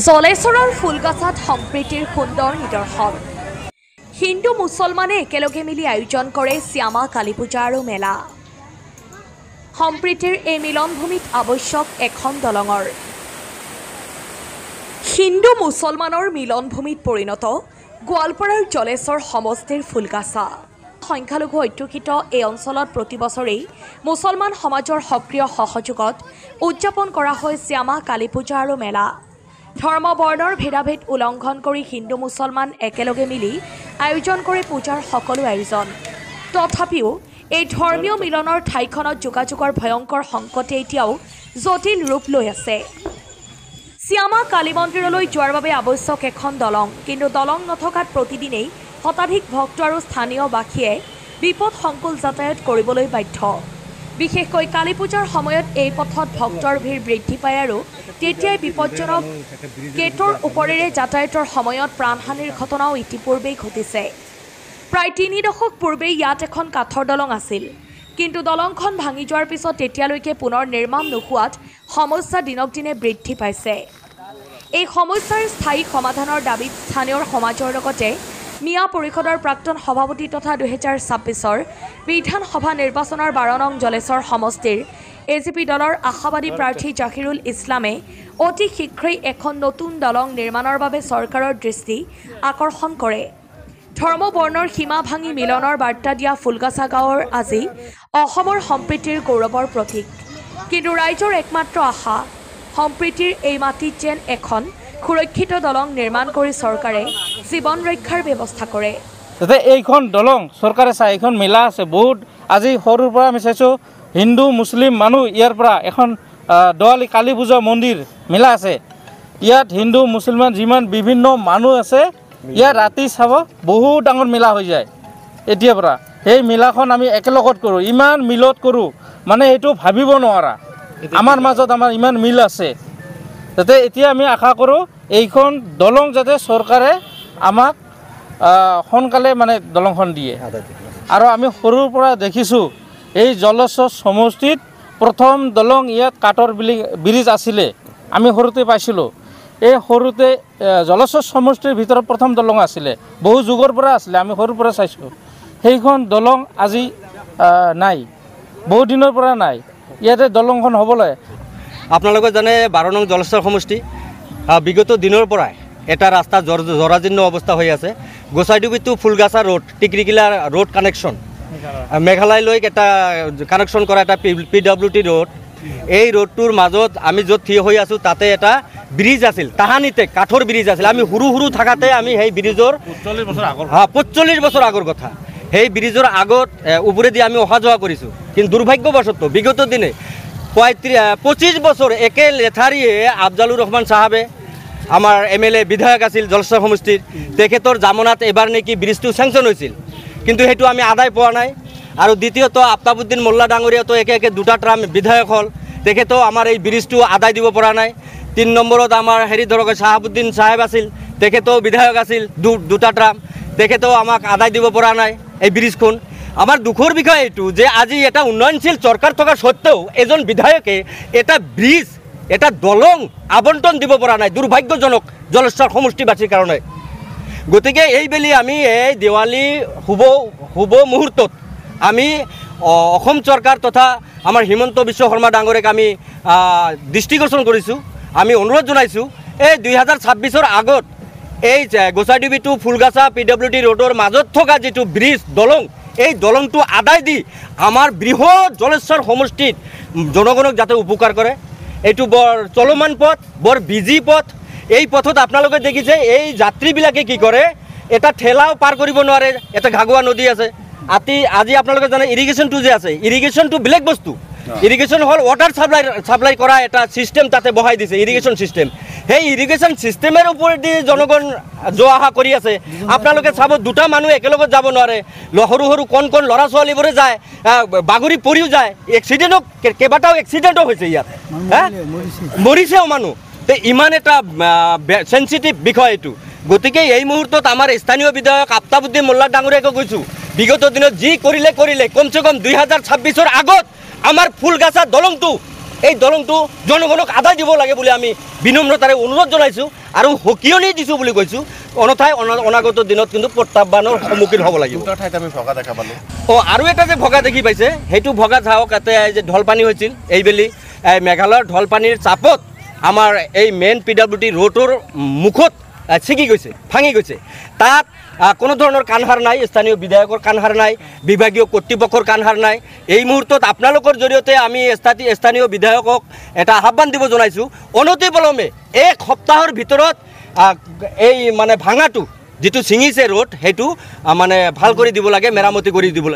জলেশ্বৰৰ ফুলগাছাত সম্প্ৰীতিৰ সুন্দৰ নিদৰ্শন। হিন্দু মুছলমানে একেলগে মিলি আয়োজন কৰে শ্যামা কালী পূজা আৰু মেলা। সম্প্ৰীতিৰ এই মিলনভূমিত আৱশ্যক এখন দলঙৰ। হিন্দু মুছলমানৰ মিলনভূমিত পৰিণত গোৱালপাৰাৰ জলেশ্বৰ সমষ্টিৰ ফুলগাছা। সংখ্যালঘু অধ্যুষিত এই অঞ্চলত প্ৰতি বছৰেই মুছলমান সমাজৰ সক্ৰিয় সহযোগত উদযাপন কৰা হয় শ্যামা কালী পূজা আৰু মেলা। ধৰ্ম বৰ্ণৰ ভেদাভেদ উলংঘন কৰি হিন্দু মুছলমান একেলগে মিলি আয়োজন কৰে পূজাৰ সকলো আয়োজন। তথাপিও এই ধৰ্মীয় মিলনৰ ঠাইখনত যোগাযোগৰ ভয়ংকৰ সংকটে এতিয়াও জটিল ৰূপ লৈ আছে। শ্যামা কালী মন্দিৰলৈ যোৱাৰ বাবে আৱশ্যক এখন দলং, কিন্তু দলং নথকাত প্ৰতিদিনেই শতাধিক ভক্ত আৰু স্থানীয় বাসীয়ে বিপদসংকুল যাতায়াত কৰিবলৈ বাধ্য। বিশেষকৈ কালী পূজাৰ সময়ত এই পথত ভক্তৰ ভিৰ বৃদ্ধি পায় আৰু তেতিয়াই বিপদজনক গেটৰ ওপৰেৰে যাতায়াতৰ সময়ত প্ৰাণহানিৰ ঘটনাও ইতিপূৰ্বেই ঘটিছে। প্ৰায় ৩ দশক পূৰ্বেই ইয়াত এখন কাঠৰ দলং আছিল, কিন্তু দলংখন ভাঙি যোৱাৰ পিছত তেতিয়ালৈকে পুনৰ নিৰ্মাণ নোহোৱাত সমস্যা দিনক দিনে বৃদ্ধি পাইছে। এই সমস্যাৰ স্থায়ী সমাধানৰ দাবীত স্থানীয় সমাজৰ লগতে মিয়া পৰিষদৰ প্ৰাক্তন সভাপতি তথা ২০২৬ বিধানসভা নিৰ্বাচনৰ ১২ নং জলেশ্বৰ সমষ্টিৰ এজিপি দলৰ আশাবাদী প্ৰাৰ্থী জাহিৰুল ইছলামে অতি শীঘ্ৰেই এখন নতুন দলং নিৰ্মাণৰ বাবে চৰকাৰৰ দৃষ্টি আকৰ্ষণ কৰে। ধৰ্ম বৰ্ণৰ সীমা ভাঙি মিলনৰ বাৰ্তা দিয়া ফুলগাছা গাঁৱৰ আজি অসমৰ সম্প্ৰীতিৰ গৌৰৱৰ প্ৰতীক। কিন্তু ৰাইজৰ একমাত্ৰ আশা, সম্প্ৰীতিৰ এই মাটিত যেন এখন সুৰক্ষিত দলং নিৰ্মাণ কৰি চৰকাৰে জীৱন ৰক্ষাৰ ব্যৱস্থা কৰে। যাতে এইখন দলং চৰকাৰে চাই, এইখন মেলা আছে বহুত। আজি সৰুৰ পৰা আমি চাইছোঁ হিন্দু মুছলিম মানুহ ইয়াৰ পৰা এখন দেৱালী কালী পূজা মন্দিৰ মেলা আছে। ইয়াত হিন্দু মুছলমান যিমান বিভিন্ন মানুহ আছে ইয়াত ৰাতি চাব বহুত ডাঙৰ মেলা হৈ যায়। এতিয়াৰ পৰা সেই মেলাখন আমি একেলগত কৰোঁ, ইমান মিলত কৰোঁ, মানে এইটো ভাবিব নোৱাৰা। আমাৰ মাজত আমাৰ ইমান মিল আছে। যাতে এতিয়া আমি আশা কৰোঁ এইখন দলং যাতে চৰকাৰে আমাক সোনকালে মানে দলংখন দিয়ে। আৰু আমি সৰুৰ পৰা দেখিছোঁ এই জলেশ্বৰ সমষ্টিত প্ৰথম দলং ইয়াত কাঠৰ ব্ৰিজ আছিলে, আমি সৰুতে পাইছিলোঁ। এই সৰুতে জলেশ্বৰ সমষ্টিৰ ভিতৰত প্ৰথম দলং আছিলে, বহু যুগৰ পৰা আছিলে, আমি সৰুৰ পৰা চাইছোঁ। সেইখন দলং আজি নাই, বহু দিনৰ পৰা নাই। ইয়াতে দলংখন হ'বলৈ আপোনালোকে জানে ১২ নং জলেশ্বৰ সমষ্টি বিগত দিনৰ পৰাই এটা ৰাস্তা জৰাজীৰ্ণ অৱস্থা হৈ আছে। গোসাইডুবি টু ফুলগাছা ৰোড, টিকৰিকিলা ৰোড কানেকশ্যন, মেঘালয়লৈ এটা কানেকশ্যন কৰা এটা PWT ৰোড। এই ৰোডটোৰ মাজত আমি য'ত থিয় হৈ আছোঁ তাতে এটা ব্ৰিজ আছিল, তাহানিতে কাঠৰ ব্ৰিজ আছিল। আমি সৰু সৰু থাকাতে আমি সেই ব্ৰিজৰ ৪৫ বছৰ আগৰ কথা, সেই ব্ৰিজৰ আগত ওপৰেদি আমি অহা যোৱা কৰিছোঁ। কিন্তু দুৰ্ভাগ্যবশতঃ বিগত দিনে ২৫ বছৰ একে লেঠাৰিয়ে আফজালুৰ ৰহমান চাহাবে আমাৰ MLA বিধায়ক আছিল জলেশ্বৰ সমষ্টিৰ, তেখেতৰ জামনাত এবাৰ নেকি ব্ৰিজটো চেংচন হৈছিল, কিন্তু সেইটো আমি আদায় পোৱা নাই। আৰু দ্বিতীয়ত আফতাবুদ্দিন মোল্লা ডাঙৰীয়াতো একে দুটা ট্ৰাম বিধায়ক হ'ল, তেখেতেও আমাৰ এই ব্ৰিজটো আদায় দিব পৰা নাই। ৩ নম্বৰত আমাৰ ধৰক চাহাবুদ্দিন চাহেব আছিল, তেখেতেও বিধায়ক আছিল, দুটা ট্ৰাম, তেখেতেও আমাক আদায় দিব পৰা নাই এই ব্ৰিজখন। আমাৰ দুখৰ বিষয় এইটো যে আজি এটা উন্নয়নশীল চৰকাৰ থকা স্বত্বেও এজন বিধায়কে এটা ব্ৰিজ, এটা দলং আবণ্টন দিব পৰা নাই। দুৰ্ভাগ্যজনক জলেশ্বৰ সমষ্টিবাসীৰ কাৰণে। গতিকে এইবেলি আমি এই দেৱালী শুভ মুহূৰ্তত আমি অসম চৰকাৰ তথা আমাৰ হিমন্ত বিশ্ব শৰ্মা ডাঙৰীক আমি দৃষ্টিগোচৰ কৰিছোঁ। আমি অনুৰোধ জনাইছোঁ এই ২০২৬ আগত এই গোসাইডুবি টু ফুলগাছা PWT ৰোডৰ মাজত থকা যিটো ব্ৰিজ দলং, এই দলংটো আদায় দি আমাৰ বৃহৎ জলেশ্বৰ সমষ্টিত জনগণক যাতে উপকাৰ কৰে। এইটো বৰ চলমান পথ, বৰ বিজি পথ। এই পথত আপোনালোকে দেখিছে এই যাত্ৰীবিলাকে কি কৰে, এটা ঠেলাও পাৰ কৰিব নোৱাৰে। এটা ঘাগুৱা নদী আছে, আজি আপোনালোকে জানে ইৰিগেশ্যনটো যে আছে, ইৰিগেশ্যনটো বেলেগ বস্তু। ইৰিগেশ্যন হ'ল ৱাটাৰ ছাপ্লাই কৰা এটা ছিষ্টেম তাতে বহাই দিছে, ইৰিগেশ্যন ছিষ্টেম। সেই ইৰিগেশ্যন ছিষ্টেমৰ ওপৰেদি জনগণ যোৱা অহা কৰি আছে। আপোনালোকে চাব দুটা মানুহ একেলগত যাব নোৱাৰে, সৰু সৰু কণ ল'ৰা ছোৱালীবোৰে যায়, বাগৰি পৰিও যায়। এক্সিডেণ্টো কেইবাটাও এক্সিডেণ্টো হৈছে ইয়াত, মৰিছেও মানুহ। ইমান এটা চেঞ্চিটিভ বিষয় এইটো। গতিকে এই মুহূৰ্তত আমাৰ স্থানীয় বিধায়ক আফতাবুদ্দিন মোল্লা ডাঙৰীয়াকে কৈছোঁ, বিগত দিনত যি কৰিলে কমচে কম ২০২৬ আগত আমাৰ ফুলগাছা দলংটো এই দলংটো জনগণক আদায় দিব লাগে বুলি আমি বিনম্ৰতাৰে অনুৰোধ জনাইছোঁ আৰু সকিয়নি দিছোঁ বুলি কৈছোঁ। অন্যথাই অনাগত দিনত কিন্তু প্ৰত্যাহ্বানৰ সন্মুখীন হ'ব লাগিব। আৰু এটা যে ভগা দেখি পাইছে, সেইটো ভগা চাওক, ইয়াতে যে ঢলপানী হৈছিল এইবেলি মেঘালয়ৰ ঢলপানীৰ চাপত আমাৰ এই মেইন PWD ৰোডৰ মুখত ছিগি গৈছে, ভাঙি গৈছে। তাত কোনো ধৰণৰ কাণসাৰ নাই, স্থানীয় বিধায়কৰ কাণসাৰ নাই, বিভাগীয় কৰ্তৃপক্ষৰ কাণসাৰ নাই। এই মুহূৰ্তত আপোনালোকৰ জৰিয়তে আমি স্থানীয় বিধায়কক এটা আহ্বান দিব জনাইছোঁ, অনতিপলমে এক সপ্তাহৰ ভিতৰত এই মানে ভাঙাটো যিটো ছিঙিছে ৰোড, সেইটো মানে ভাল কৰি দিব লাগে, মেৰামতি কৰি দিব লাগে।